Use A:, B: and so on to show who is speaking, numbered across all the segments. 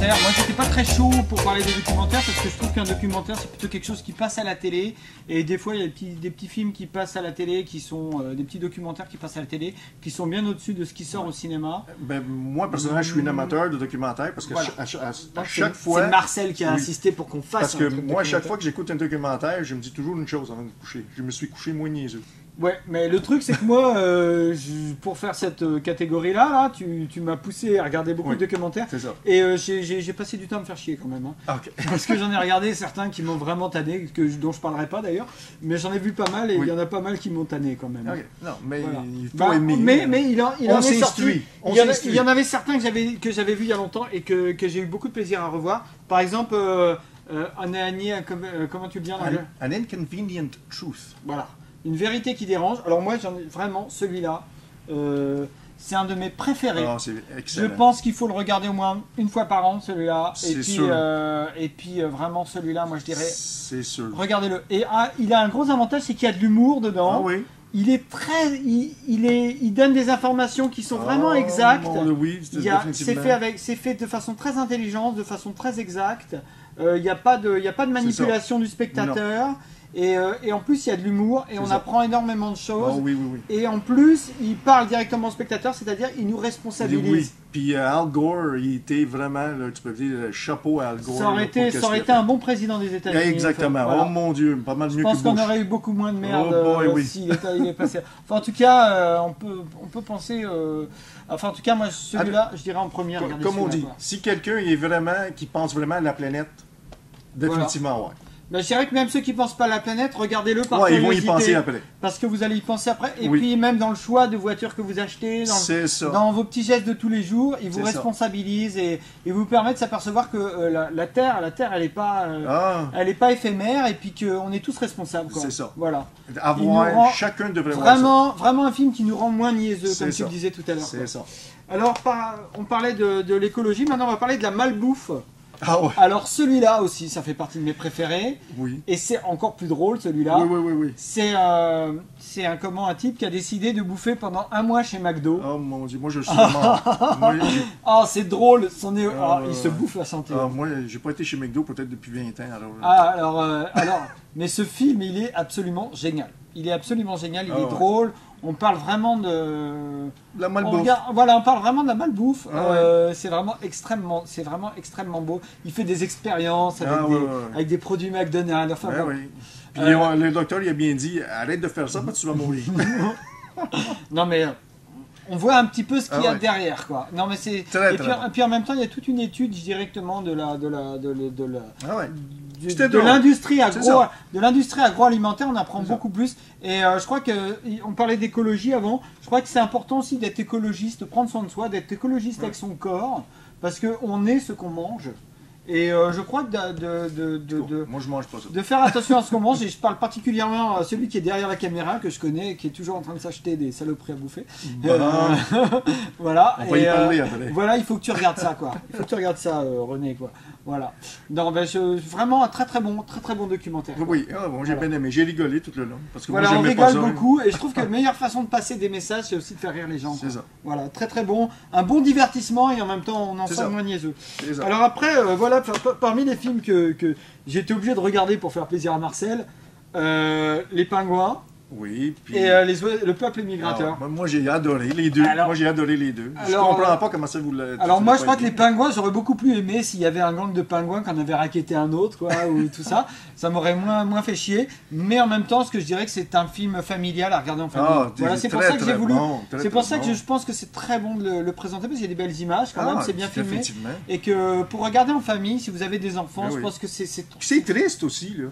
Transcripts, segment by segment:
A: documentaire. Moi, j'étais pas très chaud pour parler des documentaires parce que je trouve qu'un documentaire, c'est plutôt quelque chose qui passe à la télé. Et des fois, il y a des petits films qui passent à la télé, qui sont des petits documentaires qui passent à la télé, qui sont bien au-dessus de ce qui sort au cinéma.
B: Ben, moi, personnellement, je suis un amateur de documentaires parce que
A: Voilà.
B: à chaque fois...
A: C'est Marcel qui a
B: Oui.
A: insisté pour qu'on fasse
B: Parce que
A: un truc
B: moi, à chaque
A: documentaire.
B: fois que j'écoute un documentaire, je me dis toujours une chose avant de me coucher. Je me suis couché moins niaiseux.
A: Ouais, mais le truc, c'est que moi, pour faire cette catégorie-là, là, tu m'as poussé à regarder beaucoup
B: Oui.
A: de documentaires.
B: C'est ça.
A: Et j'ai passé du temps à me faire chier quand même. Hein.
B: Ah, ok.
A: Parce que j'en ai regardé certains qui m'ont vraiment tanné, dont je parlerai pas d'ailleurs, mais j'en ai vu pas mal et il
B: Oui.
A: y en a pas mal qui m'ont tanné quand même.
B: Ok. Non, mais
A: Voilà.
B: il faut
A: Bah,
B: aimer.
A: mais il en est sorti.
B: s'instruit. On
A: Il y
B: s'instruit.
A: en avait certains que j'avais vu il y a longtemps et que j'ai eu beaucoup de plaisir à revoir. Par exemple, comment tu le dis en anglais?
B: An inconvenient truth.
A: Voilà. Une vérité qui dérange. Alors moi, j'en ai vraiment celui-là. C'est un de mes préférés.
B: Ah, c'est
A: Je
B: excellent.
A: pense qu'il faut le regarder au moins une fois par an, celui-là.
B: C'est sûr.
A: Et puis vraiment celui-là, moi je dirais,
B: C'est sûr.
A: regardez-le. Et il a un gros avantage, c'est qu'il y a de l'humour dedans.
B: Ah oui.
A: Il est très, il donne des informations qui sont vraiment exactes.
B: Oui,
A: C'est fait de façon très intelligente, de façon très exacte. Il n'y a pas de manipulation du spectateur. Et en plus, il y a de l'humour et on apprend énormément de choses.
B: Oh, oui, oui, oui.
A: Et en plus, il parle directement au spectateur, c'est-à-dire il nous responsabilise.
B: Oui. Puis Al Gore, il était vraiment, là, tu peux dire, le chapeau à Al Gore.
A: Ça aurait été un bon président des États-Unis.
B: Exactement.
A: Voilà.
B: Oh mon Dieu, pas mal mieux
A: Je
B: que
A: pense qu'on
B: Bush.
A: aurait eu beaucoup moins de merde
B: Oh boy, oui.
A: s'il est passé. Enfin, en tout cas, on peut penser. Enfin, en tout cas, moi, celui-là, je dirais en premier. Regardez
B: Comme on
A: celui-là,
B: dit,
A: quoi.
B: si quelqu'un qui pense vraiment à la planète, définitivement, ouais.
A: Ben, je dirais que même ceux qui ne pensent pas à la planète, regardez-le par
B: Ouais, ils
A: curiosité.
B: vont y penser après.
A: Parce que vous allez y penser après. Et
B: Oui.
A: puis, même dans le choix de voitures que vous achetez,
B: C'est ça.
A: dans vos petits gestes de tous les jours, ils vous
B: C'est ça.
A: responsabilisent et vous permettent de s'apercevoir que la Terre, elle n'est pas, elle est pas éphémère et puis qu'on est tous responsables. Quoi.
B: C'est ça.
A: Voilà.
B: Avoir, chacun devrait voir ça.
A: Vraiment un film qui nous rend moins niaiseux, comme tu
B: ça.
A: le disais tout à l'heure.
B: C'est ça.
A: Alors, on parlait de l'écologie, maintenant on va parler de la malbouffe.
B: Ah ouais.
A: Alors celui-là aussi, ça fait partie de mes préférés.
B: Oui.
A: Et c'est encore plus drôle celui-là.
B: Oui.
A: C'est un type qui a décidé de bouffer pendant un mois chez McDo.
B: Oh mon Dieu, moi je suis mort. Moi,
A: Ah, c'est drôle, il se
B: ouais.
A: bouffe la santé.
B: moi, j'ai pas été chez McDo peut-être depuis 20 ans.
A: Alors, mais ce film, il est absolument génial. Il est absolument génial, il est
B: ouais.
A: drôle. On parle vraiment de
B: La malbouffe.
A: on parle vraiment de la malbouffe.
B: Ah
A: c'est vraiment extrêmement beau. Il fait des expériences avec, avec des produits McDonald's. Enfin,
B: Ouais,
A: bon.
B: oui. Puis le docteur il a bien dit, arrête de faire ça parce que tu vas mourir.
A: Non mais on voit un petit peu ce qu'il y a
B: ouais.
A: derrière, quoi. Non mais c'est
B: Très,
A: et
B: très
A: puis en même temps il y a toute une étude directement de
B: Ah ouais.
A: de l'industrie agroalimentaire. On apprend beaucoup plus et je crois que on parlait d'écologie avant. Je crois que c'est important aussi d'être écologiste, de prendre soin de soi, d'être écologiste avec son corps parce que on est ce qu'on mange. Et je crois que
B: Moi je mange pas ça.
A: de faire attention à ce qu'on mange, et je parle particulièrement à celui qui est derrière la caméra, que je connais, qui est toujours en train de s'acheter des saloperies à bouffer. Voilà.
B: On va y parler après.
A: Voilà, il faut que tu regardes ça, quoi. Il faut que tu regardes ça, René, quoi. Voilà. Non, ben, vraiment un très très bon documentaire. Quoi.
B: Oui, bon, j'ai bien aimé, j'ai rigolé tout le long. Parce que
A: voilà,
B: moi,
A: on
B: j'aimais pas
A: rigole
B: ça.
A: beaucoup, et je trouve que la meilleure façon de passer des messages, c'est aussi de faire rire les gens.
B: C'est ça.
A: Voilà, très très bon. Un bon divertissement, et en même temps, on en sort moins niaiseux. Alors après, voilà, parmi les films que j'ai été obligé de regarder pour faire plaisir à Marcel, Les Pingouins
B: Oui, puis...
A: et Le Peuple Migrateur.
B: Alors, moi j'ai adoré les deux.
A: Alors-
B: moi j'ai adoré les deux. Je
A: alors,
B: comprends pas comment ça vous l'a...
A: Alors moi je crois que les pingouins, j'aurais beaucoup plus aimé s'il y avait un gang de pingouins qu'on avait racketté un autre, quoi, ou tout ça. Ça m'aurait moins fait chier. Mais en même temps, ce que je dirais que c'est un film familial à regarder en famille.
B: Ah,
A: voilà, c'est pour
B: très,
A: ça que j'ai
B: très
A: voulu.
B: bon,
A: C'est pour ça que je pense que c'est très bon de le présenter parce qu'il y a des belles images quand même, c'est bien filmé.
B: Effectivement.
A: Et que pour regarder en famille, si vous avez des enfants,
B: Ben
A: je
B: oui.
A: pense que c'est
B: Puis c'est triste aussi, là.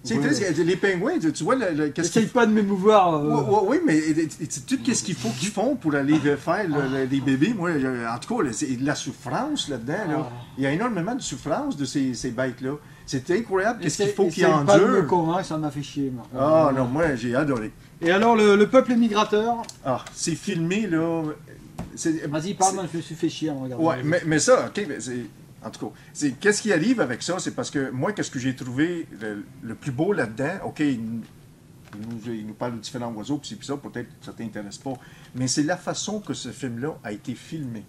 B: C'est
A: Oui,
B: triste, les pingouins, tu vois, qu'est-ce
A: Essaye
B: qu'ils
A: pas de m'émouvoir.
B: Oui, mais tout ce qu'il faut qu'ils font pour aller faire les bébés, moi, en tout cas, c'est de la souffrance là-dedans. Là. Il y a énormément de souffrance de ces bêtes-là. C'est incroyable qu'est-ce qu'il faut qu'ils
A: pas de me
B: endurent.
A: convaincre, ça m'a fait chier. Moi.
B: Ah non, moi, j'ai adoré.
A: Et alors, le peuple migrateur.
B: Ah, c'est filmé, là.
A: Vas-y, parle, moi je me suis fait chier en regardant.
B: Ouais, mais ça, ok, mais c'est... En tout cas, qu'est-ce qui arrive avec ça, c'est parce que moi, qu'est-ce que j'ai trouvé le plus beau là-dedans, ok, il nous parle de différents oiseaux, puis ça, peut-être que ça t'intéresse pas, mais c'est la façon que ce film-là a été filmé.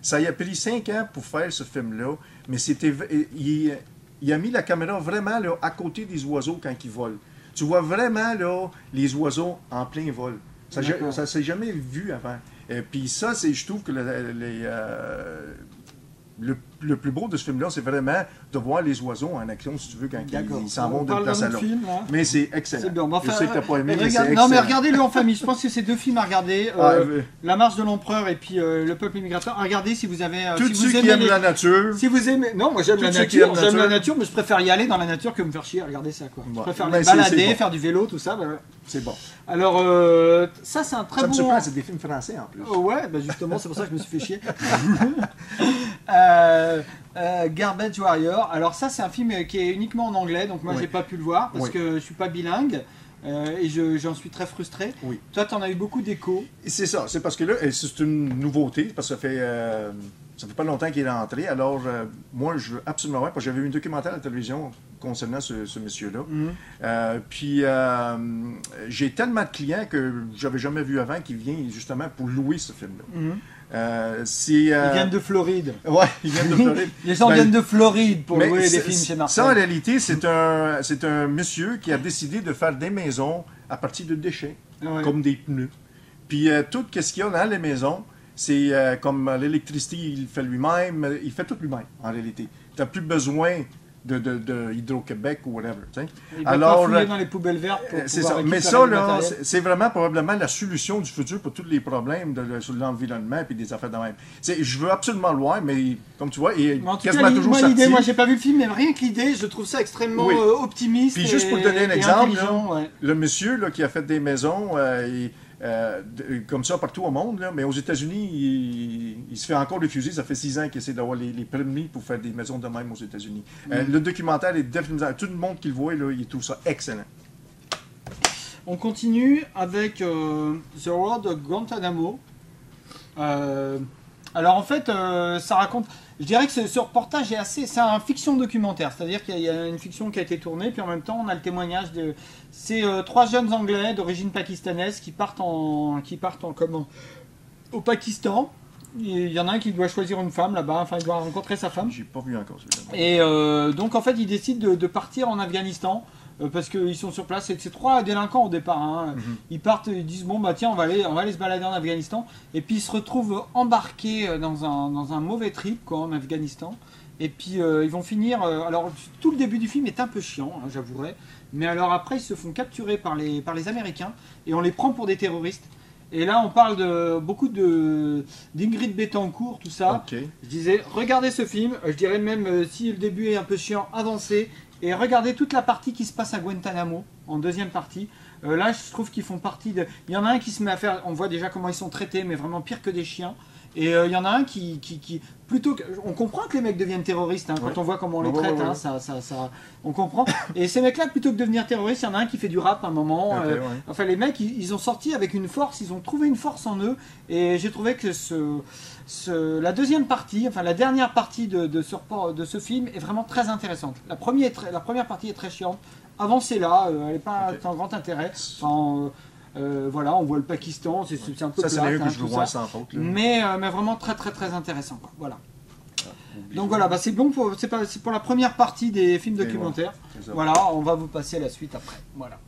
B: Ça y a pris 5 ans pour faire ce film-là, mais il a mis la caméra vraiment là, à côté des oiseaux quand ils volent. Tu vois vraiment là, les oiseaux en plein vol. Ça ne s'est jamais vu avant. Puis ça, je trouve que le plus beau de ce film-là, c'est vraiment de voir les oiseaux en action, si tu veux, quand ils s'en vont d'une place à l'autre. Mais c'est excellent.
A: C'est bien.
B: Je sais que tu n'as pas aimé,
A: mais c'est excellent. Non, mais regardez-le en famille. Je pense que c'est 2 films à regarder. La marche de l'empereur et puis Le peuple immigrateur. Regardez si vous avez...
B: Tous ceux qui aiment la nature.
A: Si vous aimez... Non, moi j'aime la nature. J'aime la nature, mais je préfère y aller dans la nature que me faire chier. Regardez ça, quoi. Je préfère les balader, faire du vélo, tout ça.
B: C'est bon.
A: Alors, ça, c'est un très bon... Ça me
B: surprend, c'est des films français en plus.
A: Ouais, justement, c'est pour ça que je me suis fait chier. Garbage Warrior. Alors ça, c'est un film qui est uniquement en anglais, donc moi j'ai pas pu le voir parce que je suis pas bilingue et j'en suis très frustré.
B: Oui.
A: Toi, tu en as eu beaucoup d'échos.
B: C'est ça, c'est parce que là, c'est une nouveauté, parce que ça fait pas longtemps qu'il est rentré. Alors, moi, je veux absolument voir, parce que j'avais vu un documentaire à la télévision concernant ce monsieur-là. Puis, j'ai tellement de clients que j'avais jamais vu avant qui viennent justement pour louer ce film-là. Ils
A: viennent de Floride.
B: Ouais, ils viennent de Floride.
A: Les gens viennent de Floride pour louer des films chez Marcel.
B: Ça, en réalité, c'est un monsieur qui a décidé de faire des maisons à partir de déchets, comme des pneus. Puis, tout ce qu'il y a dans les maisons, c'est comme l'électricité, il fait lui-même. Il fait tout lui-même, en réalité. Tu n'as plus besoin de Hydro-Québec ou whatever.
A: Il va pas fouiller dans les poubelles vertes pour pouvoir récupérer.
B: Mais ça, là, c'est vraiment probablement la solution du futur pour tous les problèmes sur l'environnement et des affaires de même. Je veux absolument le voir, mais comme tu vois, il est quasiment toujours sorti.
A: Moi, j'ai pas vu le film, mais rien que l'idée, je trouve ça extrêmement optimiste.
B: Puis juste pour te donner un exemple, le monsieur là, qui a fait des maisons... comme ça partout au monde, là. Mais aux États-Unis, il se fait encore refuser. Ça fait 6 ans qu'il essaie d'avoir les permis pour faire des maisons de même aux États-Unis. Le documentaire est définitivement... Tout le monde qui le voit, là, il trouve ça excellent.
A: On continue avec The Road of Guantanamo. Alors en fait, ça raconte... Je dirais que ce reportage est assez... C'est un fiction documentaire, c'est-à-dire qu'il y a une fiction qui a été tournée, puis en même temps, on a le témoignage de... C'est 3 jeunes Anglais d'origine pakistanaise qui partent au Pakistan. Il y en a un qui doit choisir une femme là-bas, enfin il doit rencontrer sa femme.
B: J'ai pas vu encore celui-là.
A: Et donc en fait, ils décident de partir en Afghanistan. Parce qu'ils sont sur place, c'est 3 délinquants au départ. Hein. Ils partent, ils disent bon bah tiens on va aller se balader en Afghanistan. Et puis ils se retrouvent embarqués dans un mauvais trip quoi, en Afghanistan. Et puis ils vont finir. Alors tout le début du film est un peu chiant, hein, j'avouerai. Mais alors après ils se font capturer par les Américains et on les prend pour des terroristes. Et là on parle beaucoup d'Ingrid Betancourt, tout ça.
B: Okay.
A: Je disais regardez ce film. Je dirais même si le début est un peu chiant, avancez. Et regardez toute la partie qui se passe à Guantanamo, en deuxième partie. Là, je trouve qu'ils font partie de... Il y en a un qui se met à faire... On voit déjà comment ils sont traités, mais vraiment pire que des chiens. Et il y en a un qui plutôt que... On comprend que les mecs deviennent terroristes, hein, quand on voit comment on les traite, hein, on comprend. Et ces mecs-là, plutôt que de devenir terroristes, il y en a un qui fait du rap à un moment. Enfin, les mecs, ils ont sorti avec une force, ils ont trouvé une force en eux. Et j'ai trouvé que la deuxième partie, enfin la dernière partie de ce film est vraiment très intéressante. La première partie est très chiante. Avancez-là, elle n'est pas sans grand intérêt. Enfin, voilà, on voit le Pakistan, c'est un peu
B: ça,
A: plate,
B: que je le vois sans faute.
A: Mais vraiment très très très intéressant. Quoi. Voilà. Donc voilà, bah, c'est bon c'est pour la première partie des films documentaires. Voilà, on va vous passer à la suite après. Voilà.